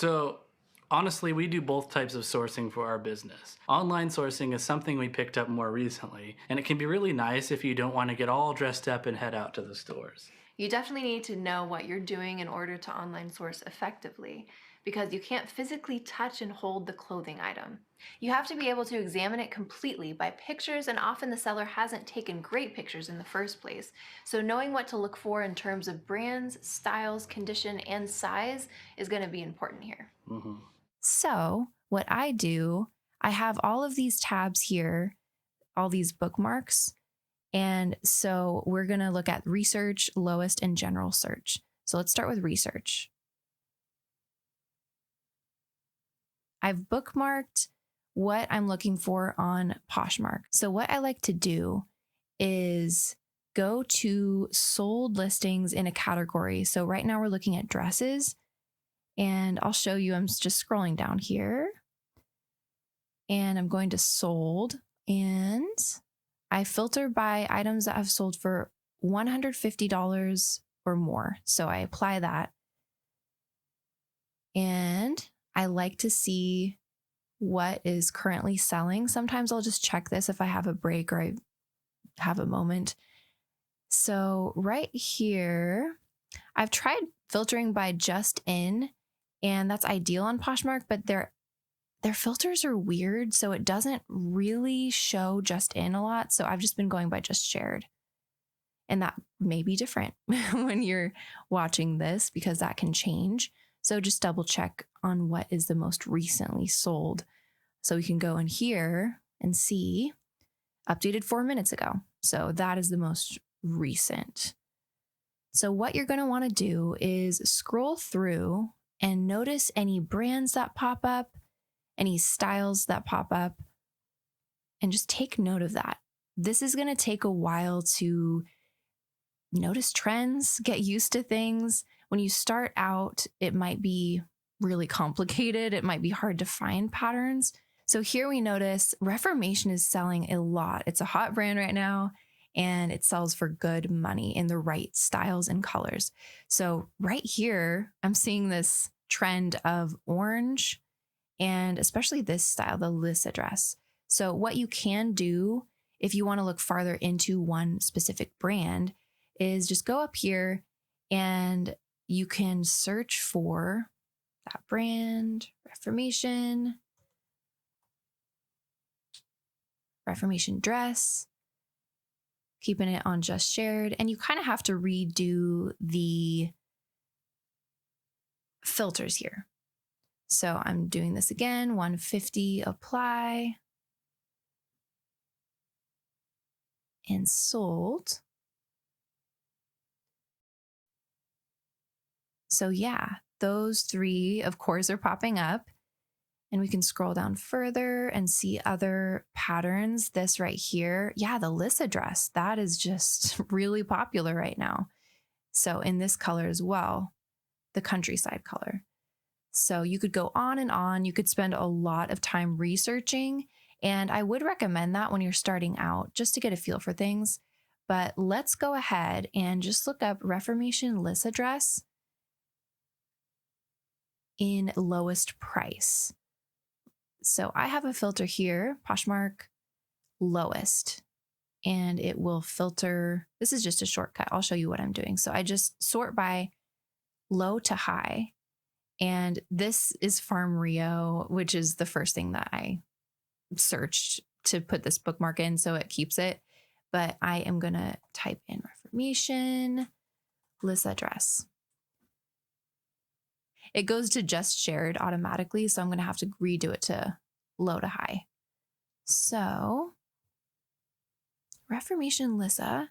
So, honestly, we do both types of sourcing for our business. Online sourcing is something we picked up more recently, and it can be really nice if you don't want to get all dressed up and head out to the stores. You definitely need to know what you're doing in order to online source effectively because you can't physically touch and hold the clothing item. You have to be able to examine it completely by pictures, and often the seller hasn't taken great pictures in the first place. So, knowing what to look for in terms of brands, styles, condition, and size is going to be important here. Hmm. So, what I do, I have all of these tabs here, all these bookmarks. And so we're going to look at research, lowest, and general search. So let's start with research. I've bookmarked what I'm looking for on Poshmark. So what I like to do is go to sold listings in a category. So right now we're looking at dresses, and I'll show you. I'm just scrolling down here and I'm going to sold, and I filter by items that have sold for $150 or more. So I apply that. And I like to see what is currently selling. Sometimes I'll just check this if I have a break or I have a moment. So right here, I've tried filtering by just in, and that's ideal on Poshmark, but their filters are weird, so it doesn't really show just in a lot. So I've just been going by just shared. And that may be different when you're watching this because that can change. So just double check on what is the most recently sold. So we can go in here and see updated 4 minutes ago. So that is the most recent. So what you're going to want to do is scroll through and notice any brands that pop up, any styles that pop up, and just take note of that. This is going to take a while to notice trends, get used to things. When you start out, it might be really complicated. It might be hard to find patterns. So here we notice Reformation is selling a lot. It's a hot brand right now, and it sells for good money in the right styles and colors. So right here, I'm seeing this trend of orange, and especially this style, the Lissa dress. So what you can do if you want to look farther into one specific brand is just go up here and you can search for that brand, Reformation dress, keeping it on just shared. And you kind of have to redo the filters here. So I'm doing this again, 150, apply, and sold. So yeah, those three, of course, are popping up. And we can scroll down further and see other patterns. This right here, yeah, the Lissa dress, that is just really popular right now. So in this color as well, the countryside color. So you could go on and on. You could spend a lot of time researching. And I would recommend that when you're starting out, just to get a feel for things. But let's go ahead and just look up Reformation Lissa dress in lowest price. So I have a filter here, Poshmark lowest, and it will filter. This is just a shortcut. I'll show you what I'm doing. So I just sort by low to high. And this is Farm Rio, which is the first thing that I searched to put this bookmark in so it keeps it. But I am going to type in Reformation Lissa dress. It goes to just shared automatically, so I'm going to have to redo it to low to high. So, Reformation Lissa.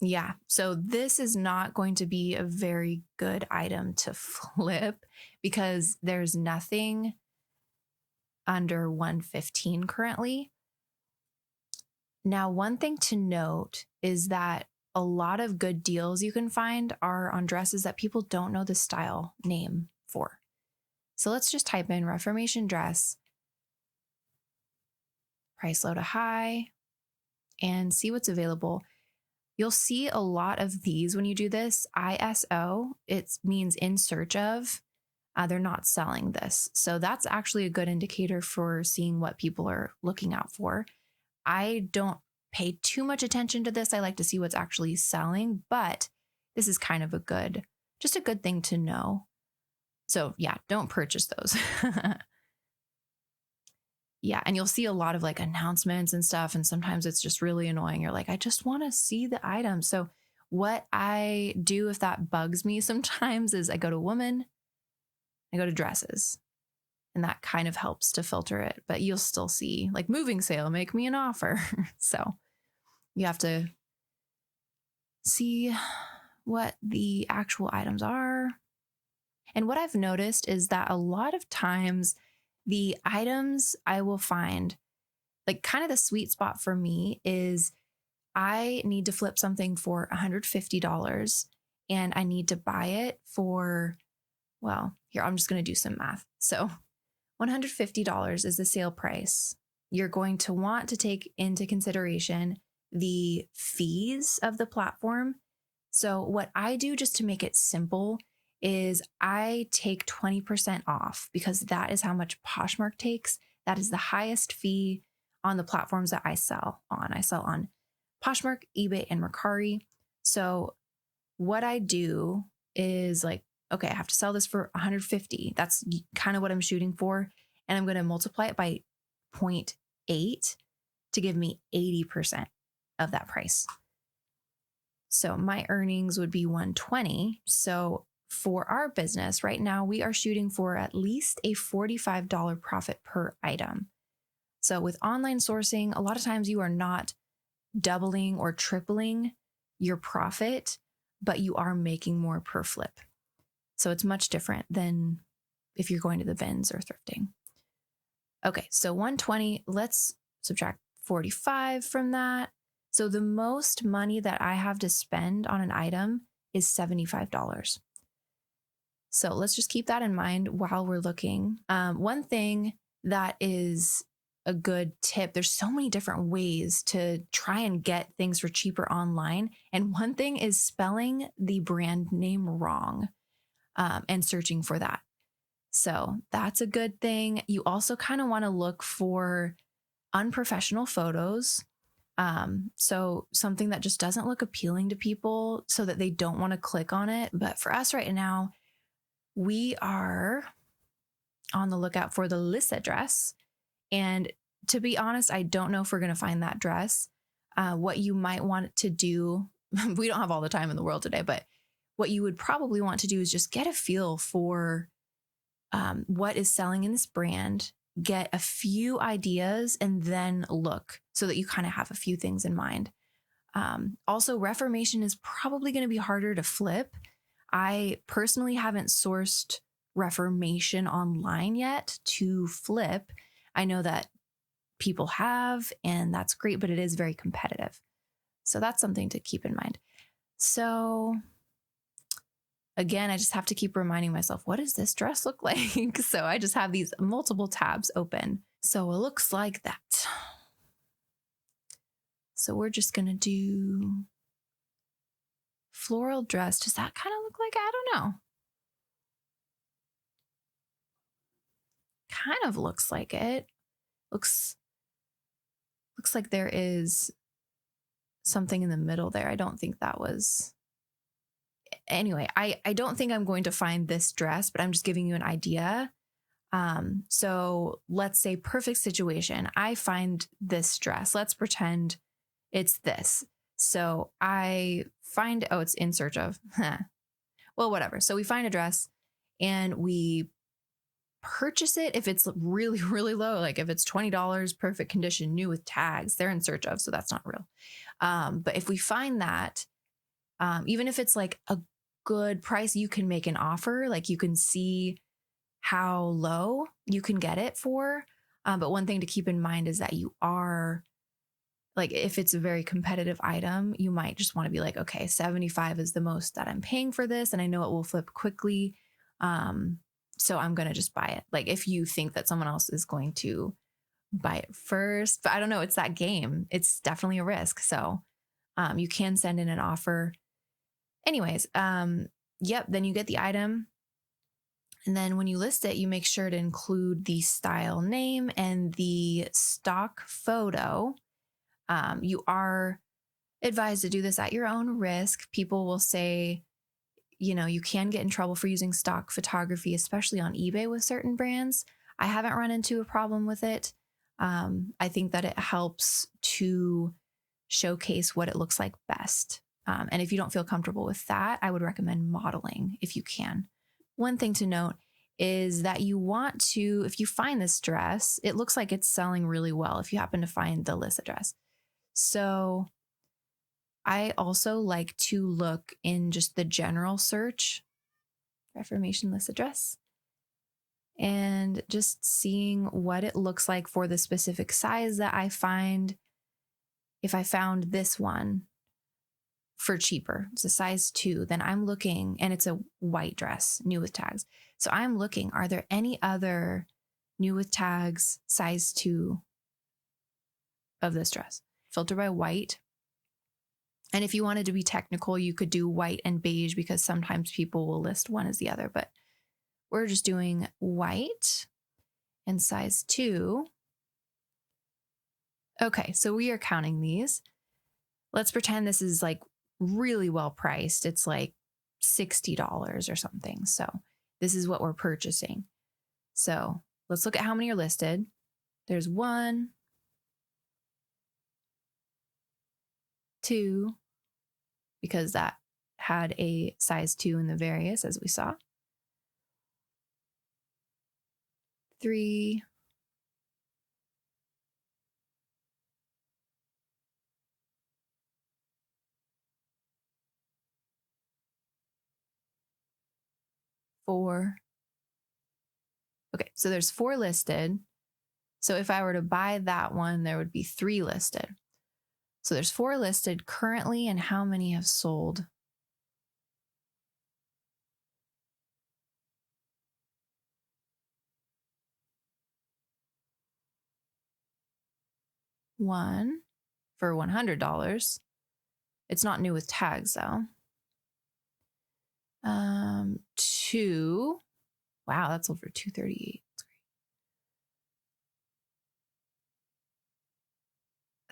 Yeah, so this is not going to be a very good item to flip because there's nothing under 115 currently. Now, one thing to note is that a lot of good deals you can find are on dresses that people don't know the style name for. So let's just type in Reformation dress, price low to high, and see what's available. You'll see a lot of these when you do this. ISO, it means in search of. They're not selling this. So that's actually a good indicator for seeing what people are looking out for. I don't pay too much attention to this. I like to see what's actually selling, but this is kind of just a good thing to know. So yeah, don't purchase those. Yeah. And you'll see a lot of like announcements and stuff. And sometimes it's just really annoying. You're like, I just want to see the item. So what I do if that bugs me sometimes is I go to women, I go to dresses, and that kind of helps to filter it. But you'll still see like moving sale, make me an offer. So you have to see what the actual items are. And what I've noticed is that a lot of times the items I will find, like kind of the sweet spot for me is I need to flip something for $150 and I need to buy it for, well, here, I'm just going to do some math. So $150 is the sale price. You're going to want to take into consideration the fees of the platform. So what I do just to make it simple is I take 20% off because that is how much Poshmark takes. That is the highest fee on the platforms that I sell on. I sell on Poshmark, eBay, and Mercari. So what I do is like, okay, I have to sell this for 150. That's kind of what I'm shooting for. And I'm going to multiply it by 0.8 to give me 80% of that price. So my earnings would be 120. So for our business right now, we are shooting for at least a $45 profit per item. So with online sourcing, a lot of times you are not doubling or tripling your profit, but you are making more per flip. So it's much different than if you're going to the bins or thrifting. Okay, so 120, let's subtract 45 from that. So the most money that I have to spend on an item is $75. So let's just keep that in mind while we're looking. One thing that is a good tip, there's so many different ways to try and get things for cheaper online. And one thing is spelling the brand name wrong and searching for that. So that's a good thing. You also kind of want to look for unprofessional photos. So something that just doesn't look appealing to people so that they don't want to click on it. But for us right now, we are on the lookout for the Lissa dress. And to be honest, I don't know if we're going to find that dress. What you might want to do, we don't have all the time in the world today, but what you would probably want to do is just get a feel for what is selling in this brand, get a few ideas, and then look so that you kind of have a few things in mind. Also, Reformation is probably going to be harder to flip. I personally haven't sourced Reformation online yet to flip. I know that people have, and that's great, but it is very competitive. So that's something to keep in mind. So again, I just have to keep reminding myself, what does this dress look like? So I just have these multiple tabs open. So it looks like that. So we're just going to do floral dress. Does that kind of look like, I don't know. Kind of looks like it. Looks like there is something in the middle there. I don't think that was. Anyway, I don't think I'm going to find this dress, but I'm just giving you an idea. So let's say perfect situation. I find this dress. Let's pretend it's this. So I find, oh, it's in search of, well, whatever. So we find a dress and we purchase it. If it's really, really low, like if it's $20, perfect condition, new with tags, they're in search of. So that's not real. But if we find that, even if it's like a good price, you can make an offer. Like you can see how low you can get it for. But one thing to keep in mind is that you are like, if it's a very competitive item, you might just want to be like, okay, 75 is the most that I'm paying for this. And I know it will flip quickly. So I'm going to just buy it. Like if you think that someone else is going to buy it first, but I don't know, it's that game. It's definitely a risk. So You can send in an offer. Anyways, yep, then you get the item. And then when you list it, you make sure to include the style name and the stock photo. You are advised to do this at your own risk. People will say, you can get in trouble for using stock photography, especially on eBay with certain brands. I haven't run into a problem with it. I think that it helps to showcase what it looks like best. And if you don't feel comfortable with that, I would recommend modeling if you can. One thing to note is that you want to, if you find this dress, it looks like it's selling really well if you happen to find the list address. So I also like to look in just the general search, Reformation list address, and just seeing what it looks like for the specific size that I find. If I found this one for cheaper, it's a size 2, then I'm looking, and it's a white dress, new with tags. So I'm looking, are there any other new with tags size 2 of this dress? Filter by white. And if you wanted to be technical, you could do white and beige, because sometimes people will list one as the other, but we're just doing white and size 2. Okay, so we are counting these. Let's pretend this is like really well priced. It's like $60 or something. So this is what we're purchasing. So let's look at how many are listed. There's 1, 2, because that had a size 2 in the various, as we saw. 3, 4. Okay, so there's 4 listed. So if I were to buy that one, there would be 3 listed. So there's 4 listed currently, and how many have sold? One for $100. It's not new with tags though. 2. Wow, that's sold for $238. That's great.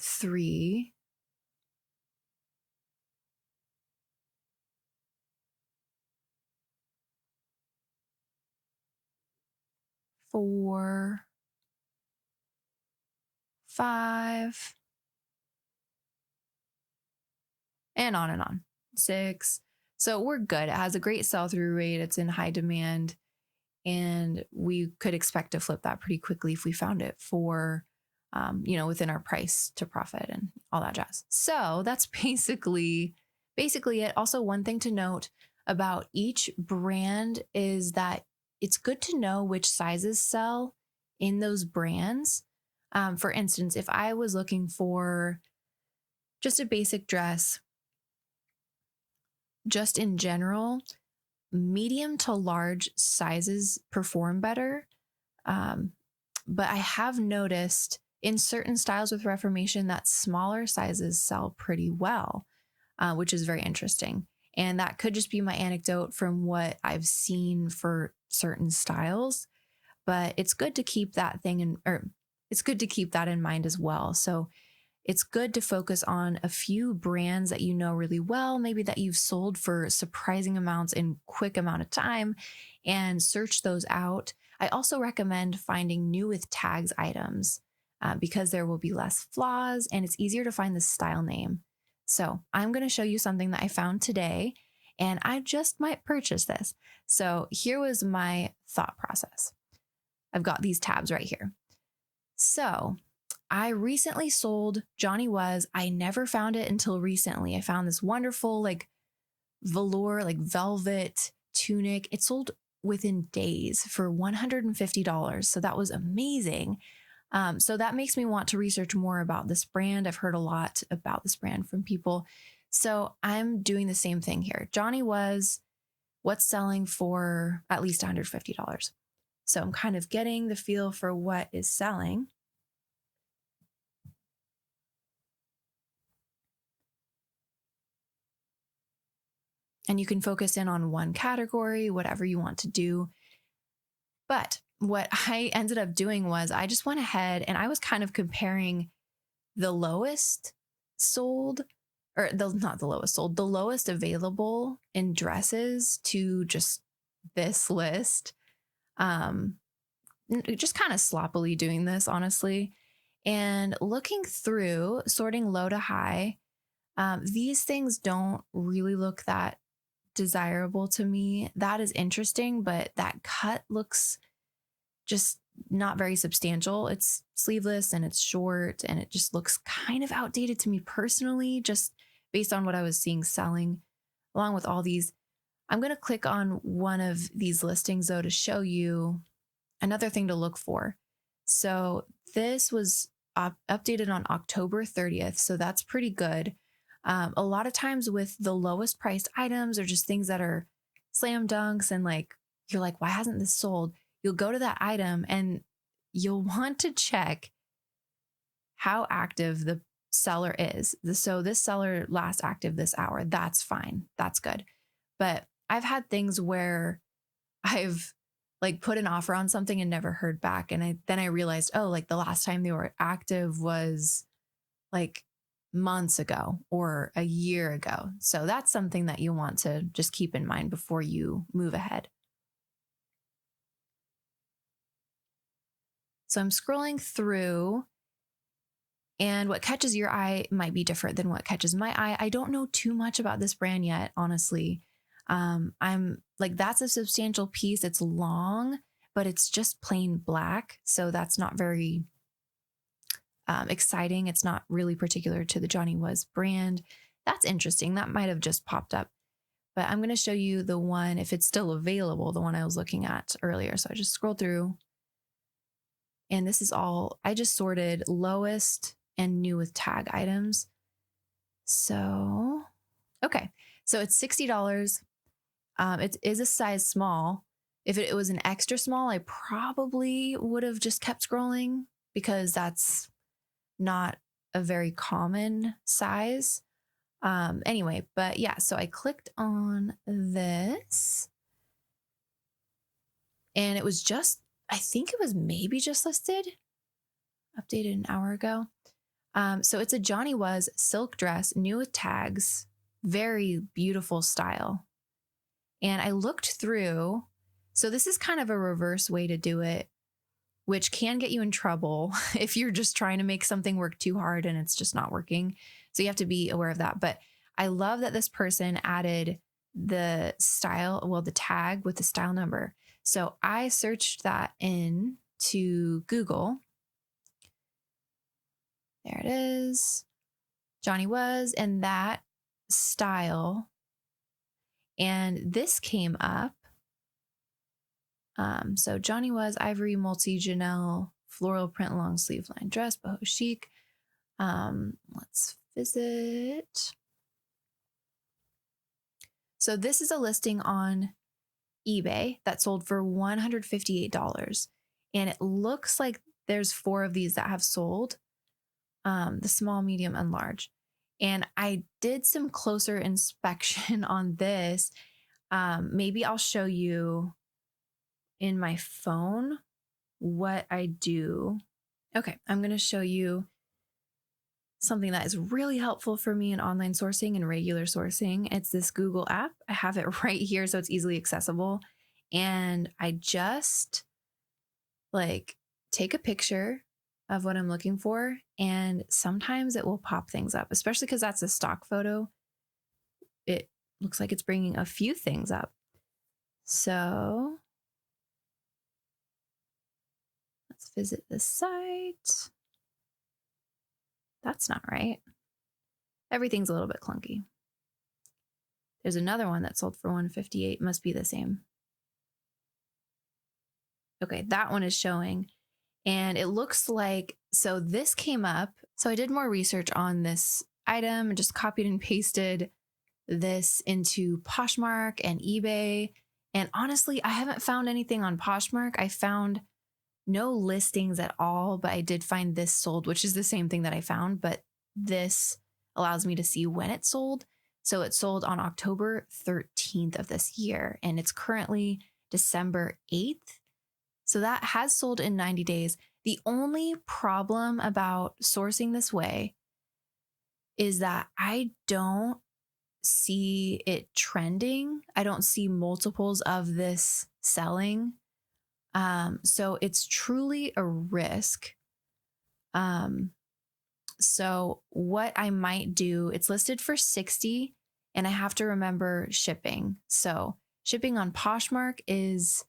3. 4. 5. And on and on. 6. So we're good. It has a great sell-through rate. It's in high demand. And we could expect to flip that pretty quickly if we found it for, within our price to profit and all that jazz. So that's basically it. Also, one thing to note about each brand is that it's good to know which sizes sell in those brands. For instance, if I was looking for just a basic dress, just in general, medium to large sizes perform better. But I have noticed in certain styles with Reformation that smaller sizes sell pretty well, which is very interesting. And that could just be my anecdote from what I've seen for certain styles, but it's good to keep that it's good to keep that in mind as well. So it's good to focus on a few brands that you know really well, maybe that you've sold for surprising amounts in quick amount of time, and search those out. I also recommend finding new with tags items because there will be less flaws and it's easier to find the style name. So I'm going to show you something that I found today, and I just might purchase this. So here was my thought process. I've got these tabs right here. So I recently sold Johnny Was. I never found it until recently. I found this wonderful velour, velvet tunic. It sold within days for $150. So that was amazing. So that makes me want to research more about this brand. I've heard a lot about this brand from people. So I'm doing the same thing here. Johnny Was, what's selling for at least $150. So I'm kind of getting the feel for what is selling. and you can focus in on one category, whatever you want to do. But what I ended up doing was I just went ahead and I was kind of comparing the lowest sold, or not the lowest sold, the lowest available in dresses to just this list. Just kind of sloppily doing this, honestly. And looking through, sorting low to high, these things don't really look that desirable to me. That is interesting, but that cut looks just not very substantial. It's sleeveless and it's short and it just looks kind of outdated to me personally, just based on what I was seeing selling along with all these. I'm going to click on one of these listings though to show you another thing to look for. So this was updated on October 30th. So that's pretty good. A lot of times with the lowest priced items or just things that are slam dunks and like, you're like, why hasn't this sold? You'll go to that item and you'll want to check how active the seller is. So this seller last active this hour. That's fine. That's good. But I've had things where I've like put an offer on something and never heard back. And then I realized, oh, like the last time they were active was like months ago or a year ago. So that's something that you want to just keep in mind before you move ahead. So I'm scrolling through, and what catches your eye might be different than what catches my eye. I don't know too much about this brand yet, honestly. I'm like, that's a substantial piece. It's long, but it's just plain black. So that's not very exciting. It's not really particular to the Johnny Was brand. That's interesting. That might have just popped up. But I'm going to show you the one, if it's still available, the one I was looking at earlier. So I just scrolled through. And this is all, I just sorted lowest and new with tag items. So, okay. So it's $60. It is a size small. If it was an extra small, I probably would have just kept scrolling because that's not a very common size. Anyway, but yeah, so I clicked on this and it was just, I think it was maybe just listed, updated an hour ago. So it's a Johnny Was silk dress, new with tags, very beautiful style. And I looked through, so this is kind of a reverse way to do it, which can get you in trouble if you're just trying to make something work too hard and it's just not working. So you have to be aware of that. But I love that this person added the style, well, the tag with the style number. So I searched that in to Google. There it is. Johnny Was and that style. And this came up. So Johnny Was ivory multi Janelle floral print long sleeve line dress, boho chic. Let's visit. So this is a listing on eBay that sold for $158. And it looks like there's 4 of these that have sold, the small, medium, and large. And I did some closer inspection on this. Maybe I'll show you in my phone what I do. Okay, I'm going to show you something that is really helpful for me in online sourcing and regular sourcing. It's this Google app. I have it right here, so it's easily accessible. And I just like take a picture of what I'm looking for. And sometimes it will pop things up, especially because that's a stock photo. It looks like it's bringing a few things up. So let's visit the site. That's not right. Everything's a little bit clunky. There's another one that sold for $158. Must be the same. Okay, that one is showing. And it looks like, so this came up. So I did more research on this item and just copied and pasted this into Poshmark and eBay. And honestly, I haven't found anything on Poshmark. I found no listings at all, but I did find this sold, which is the same thing that I found, but this allows me to see when it sold. So it sold on October 13th of this year, and it's currently December 8th. So that has sold in 90 days. The only problem about sourcing this way is that I don't see it trending. I don't see multiples of this selling. So it's truly a risk. So what I might do, it's listed for 60 and I have to remember shipping. So shipping on Poshmark is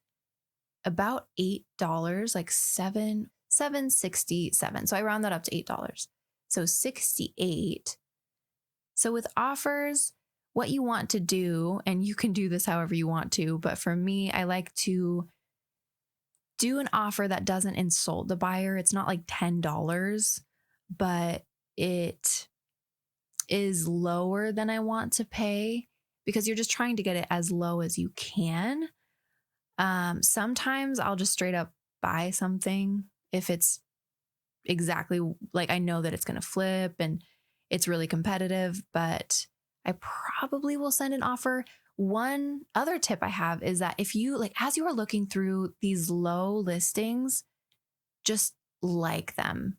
about $8, like $7.67. So I round that up to $8. So 68. So with offers, what you want to do, and you can do this however you want to, but for me, I like to do an offer that doesn't insult the buyer. It's not like $10, but it is lower than I want to pay because you're just trying to get it as low as you can. Sometimes I'll just straight up buy something if it's exactly like I know that it's going to flip and it's really competitive, but I probably will send an offer. One other tip I have is that if you like, as you are looking through these low listings, just like them.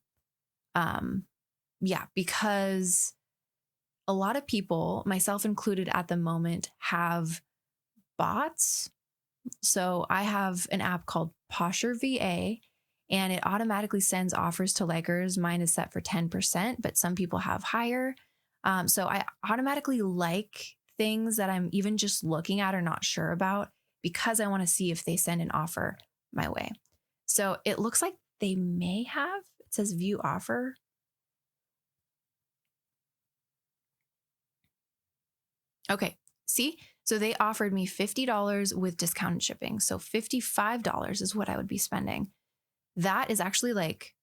Yeah, because a lot of people, myself included at the moment, have bots. So I have an app called Posher VA, and it automatically sends offers to likers. Mine is set for 10%, but some people have higher. So I automatically like things that I'm even just looking at or not sure about because I want to see if they send an offer my way. So it looks like they may have, it says view offer. Okay, see? So they offered me $50 with discounted shipping. So $55 is what I would be spending. That is actually like,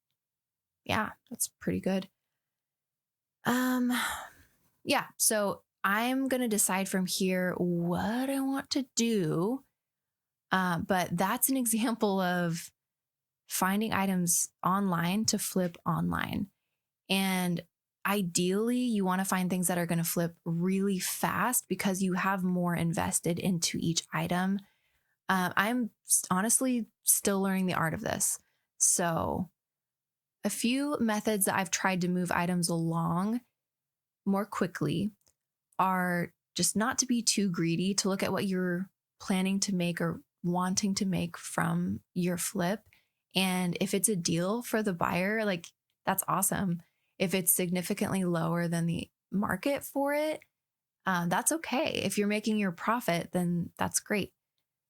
yeah, that's pretty good. Yeah, so I'm going to decide from here what I want to do. But that's an example of finding items online to flip online. And ideally, you want to find things that are going to flip really fast because you have more invested into each item. I'm honestly still learning the art of this. So a few methods that I've tried to move items along more quickly are just not to be too greedy, to look at what you're planning to make or wanting to make from your flip. And if it's a deal for the buyer, like that's awesome. If it's significantly lower than the market for it, that's okay. If you're making your profit, then that's great.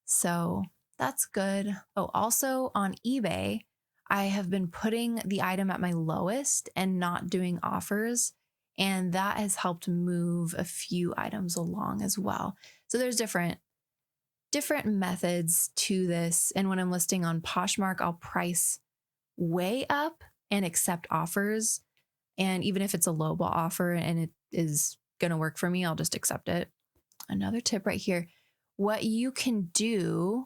So that's good. Oh, also on eBay, I have been putting the item at my lowest and not doing offers. And that has helped move a few items along as well. So there's different methods to this. And when I'm listing on Poshmark, I'll price way up and accept offers. And even if it's a lowball offer and it is going to work for me, I'll just accept it. Another tip right here. What you can do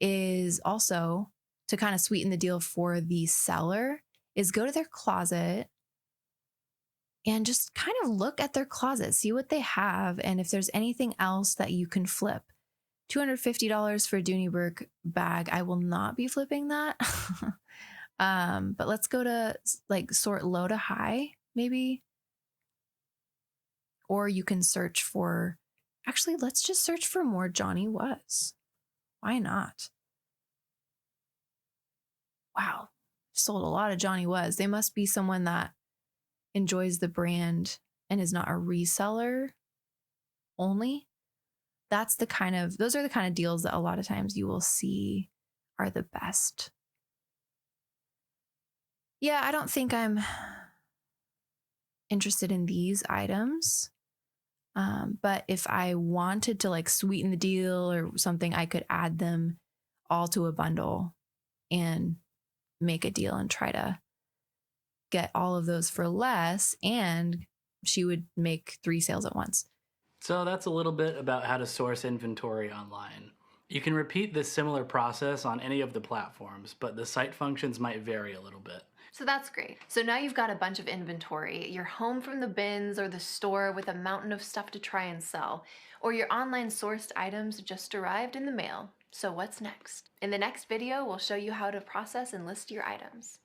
is also to kind of sweeten the deal for the seller is go to their closet and just kind of look at their closet, see what they have, and if there's anything else that you can flip. $250 for a Dooney Burke bag. I will not be flipping that. But let's go to like sort low to high, maybe. Or you can search for, actually, let's just search for more Johnny Was. Why not? Wow, sold a lot of Johnny Was. They must be someone that enjoys the brand and is not a reseller only. Those are the kind of deals that a lot of times you will see are the best. Yeah, I don't think I'm interested in these items. But if I wanted to like sweeten the deal or something, I could add them all to a bundle and make a deal and try to get all of those for less. And she would make 3 sales at once. So that's a little bit about how to source inventory online. You can repeat this similar process on any of the platforms, but the site functions might vary a little bit. So that's great. So now you've got a bunch of inventory. You're home from the bins or the store with a mountain of stuff to try and sell, or your online sourced items just arrived in the mail. So what's next? In the next video, we'll show you how to process and list your items.